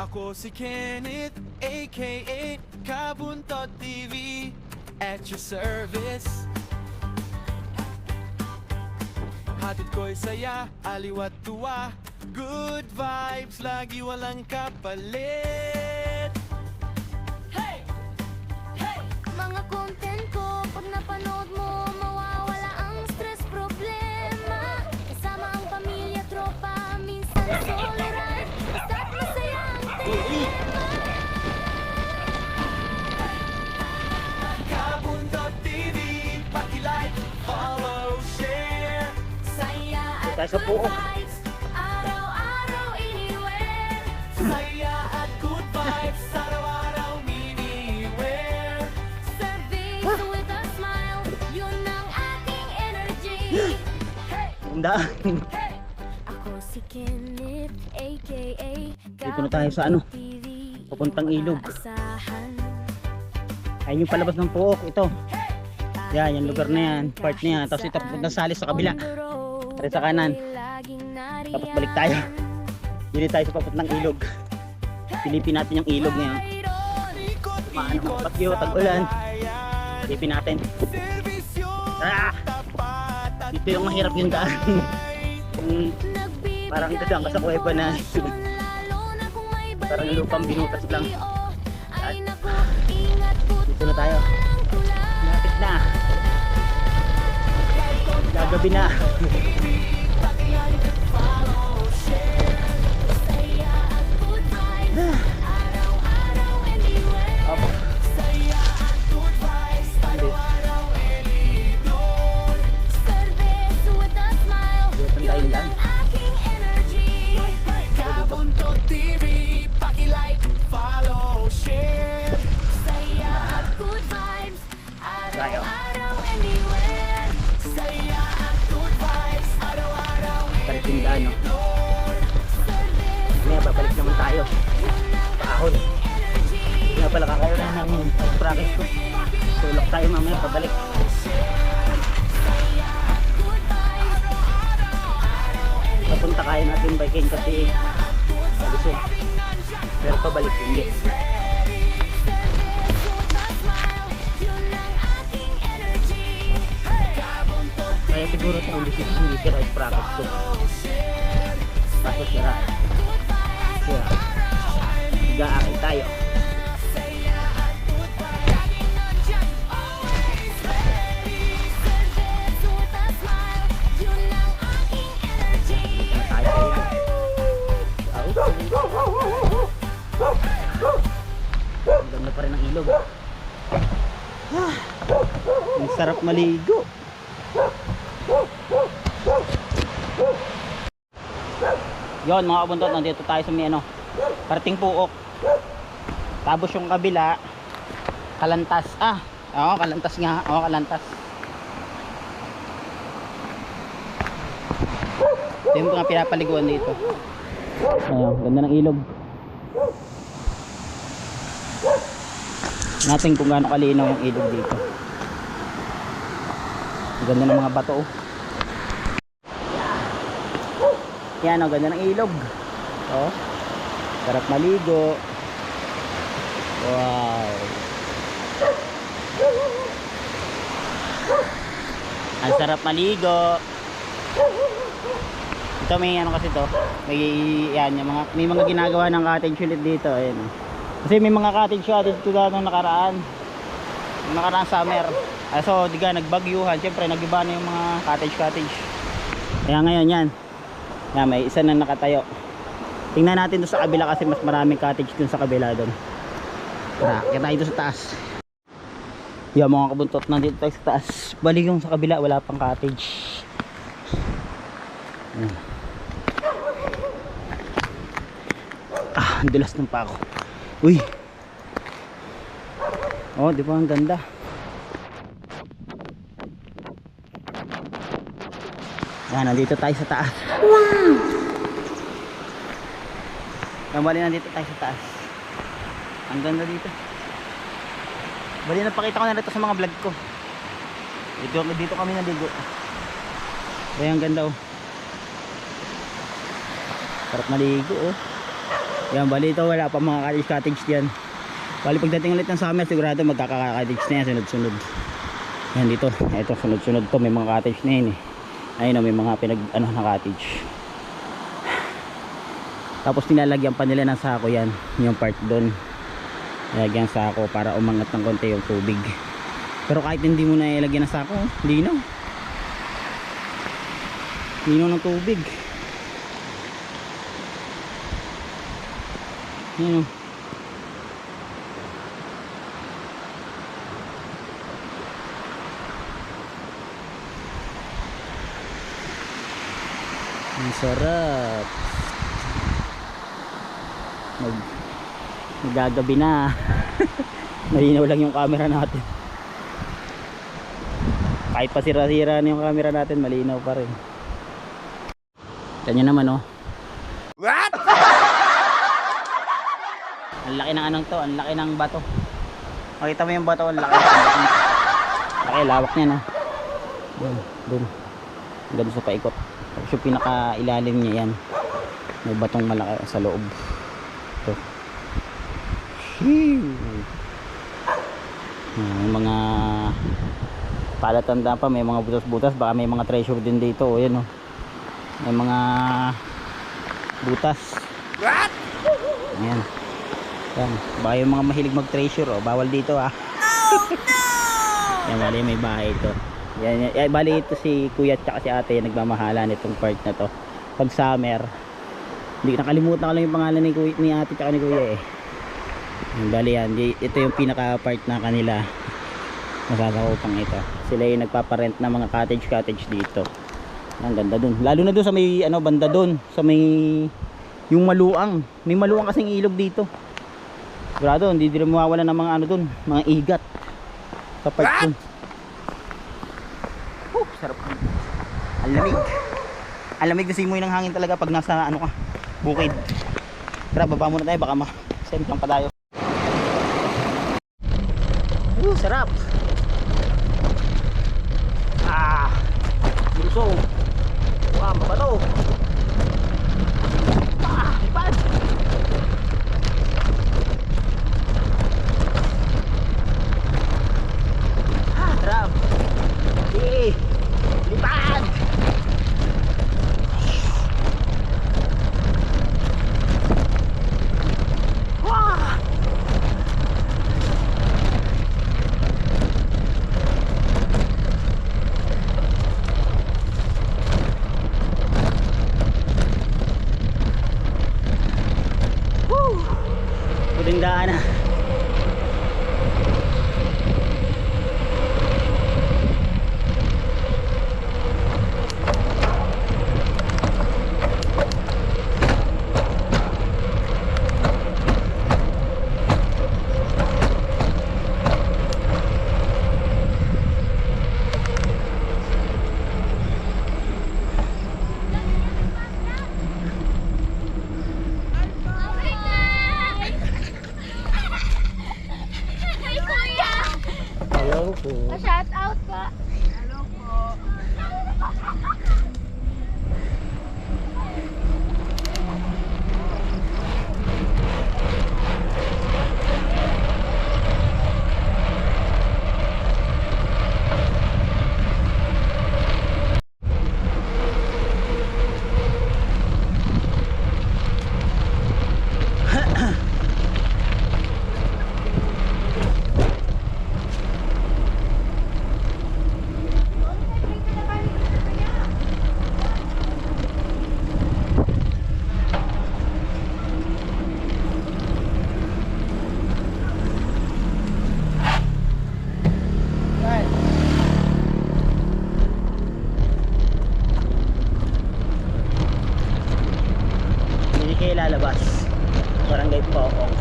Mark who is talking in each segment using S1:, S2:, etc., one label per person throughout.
S1: Ako si Kenneth, aka Kabuntot TV, at your service. Hatid ko'y saya, aliw at tuwa, good vibes, lagi walang kapalit.
S2: Hey! Hey! Mga content ko, pag napanood mo, mawawala ang stress, problema. Kasama ang pamilya, tropa, minsan solo ride, basta't masaya ang tema.
S1: Kabuntot TV, paki-like, follow, share.
S2: Saya at
S3: Tayo sa
S2: good
S3: puok.
S2: vibes, araw-araw anywhere.
S1: Saya at good vibes, araw-araw mini-wear.
S2: Service with a smile, yun ang ating energy. Hey!
S3: Tandaan.
S2: Hey! Ako si Kenneth, aka
S3: Dito na tayo sa ano, papuntang ilog. Ayun yung palabas ng Puok, ito. Yan, yung lugar na yan, part na yan. Tapos ito papunta sa Salis sa kabila. Tara sa kanan. Tapos balik tayo. Dili tayo sa papuntang ilog. Silipin natin yung ilog ngayon. Maano mga bagyo, tag-ulan. Silipin natin. Tara! Dito yung mahirap yung daan. Parang dadaan ka sa kuweba na. Parang lupang binutas lang. Dito na tayo. Lapit na. Gagabi na. Opo. Dito tayo lang.
S1: Kabuntot TV, paki-like, follow, share.
S2: Saya at good vibes,
S3: Tayo.
S2: araw-araw anywhere.
S1: Saya at good vibes, araw-araw
S3: Balik yung daan, no?
S2: Service
S3: May babalik naman tayo. Paahon. Nga pala kakaroon na ng practice ko. Tulok tayo mamaya pabalik. Papunta kaya natin biking kasi Lusog. Pero pabalik hindi. Kaya siguro sa hindi sira yung practice ko. Kaso sira. Sira. Higa-akin tayo. Ang ganda pa rin ng ilog. Ang sarap maligo. Yon mga kabuntot, nandito tayo sa may ano, Parating Puok. Tapos yung kabila Kalantas. Oo, Kalantas nga. Oo, Kalantas. Ito yung mga pinapaliguan dito. Ayun, ganda ng ilog. Natin kung gaano kalinaw ang ilog dito. Ganda ng mga bato. Yan, ganda ng ilog. Oh, sarap maligo. Wow. Ang sarap maligo. Ito may ano kasi to, may yan yung mga may mga ginagawa ng cottage ulit dito, ayun. Kasi may mga cottage dito nung nakaraan summer. So diga nagbagyuhan, syempre nagiba na yung mga cottage. Kaya ngayon yan. Yan, may isa na nakatayo. Tingnan natin doon sa kabila kasi mas maraming cottage dun sa kabila doon. Tara, kita tayo sa taas. Yan mga kabuntot, nandito tayo sa taas. Balik yung sa kabila, wala pang cottage. Yan. Ang dulas ng pako. Uy. Oh, di ba ang ganda? Yan, nandito tayo sa taas. Wow! Yan, bali nandito tayo sa taas. Ang ganda dito. Bali napakita ko na dito sa mga vlog ko. Dito kami naligo. Kaya ang ganda oh. Sarap maligo oh. Yan, bali ito wala pa mga cottage yan. Bali pagdating ulit ng summer sigurado magkaka-cottage na yan sunod-sunod. Yan dito, ito sunod-sunod to, may mga cottage na yun eh. Ayun o, may mga na cottage. Tapos nilalagyan pa nila ng sako yan, yung part doon. Lagyan sako para umangat ng konti yung tubig. Pero kahit hindi mo na ilagyan ng sako, linaw. Linaw ng tubig. Yan o. Ang sarap. Nagagabi na. Malinaw lang yung camera natin. Kahit pa sira-sira na yung camera natin, malinaw pa rin. Kanya naman oh. What? Ang laki ng anong to, ang laki ng bato. Makita mo yung bato, ang laki. Laki, lawak niya no. Dun. Hanggang sa paikot. Tapos yung pinaka ilalim niya yan. May batong malaki sa loob. Ito. May mga palatanda pa, may mga butas-butas. Baka may mga treasure din dito. O yan o. May mga butas. Ayan. Yan. Baka yung mga mahilig mag-treasure o. Bawal dito ah. Oh no! Yan, bali may bahay ito. Yan, bali ito si kuya at si ate nagmamahala nitong part na to. Pag summer, hindi nakalimutan ko lang yung pangalan ni ate at ni kuya eh. Bali yan, ito yung pinaka part na kanila. Masasakupang ito. Sila yung nagpaparent ng mga cottage dito. Ang ganda dun. Lalo na dun sa may banda dun, sa may yung maluang. May maluang kasing ilog dito. Sigurado hindi din mawawala ng mga dun, mga igat. Sa part dun. Sarap. Ang lamig. Ang lamig na simoy ng hangin talaga pag nasa ka, bukid. Tara, baba muna tayo baka ma-send lang pa tayo. Sarap. Bulso. Wow, mabato. Lipad. Sarap. Lipad. Puding daan na.
S2: Shout out pa. Lalabas Barangay Poong.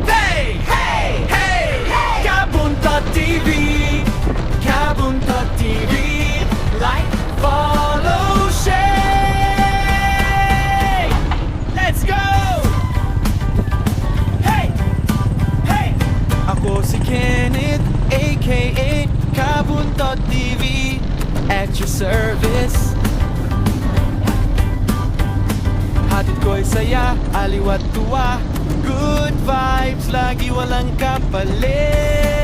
S1: Hey, hey, hey, Kabunta TV, Kabunta TV, like, follow, share. Let's go. Hey, hey, ako si Kenneth, aka Kabunta TV.
S4: your service. Hatid ko'y saya, aliw at tuwa. Good vibes, lagi walang kapalit.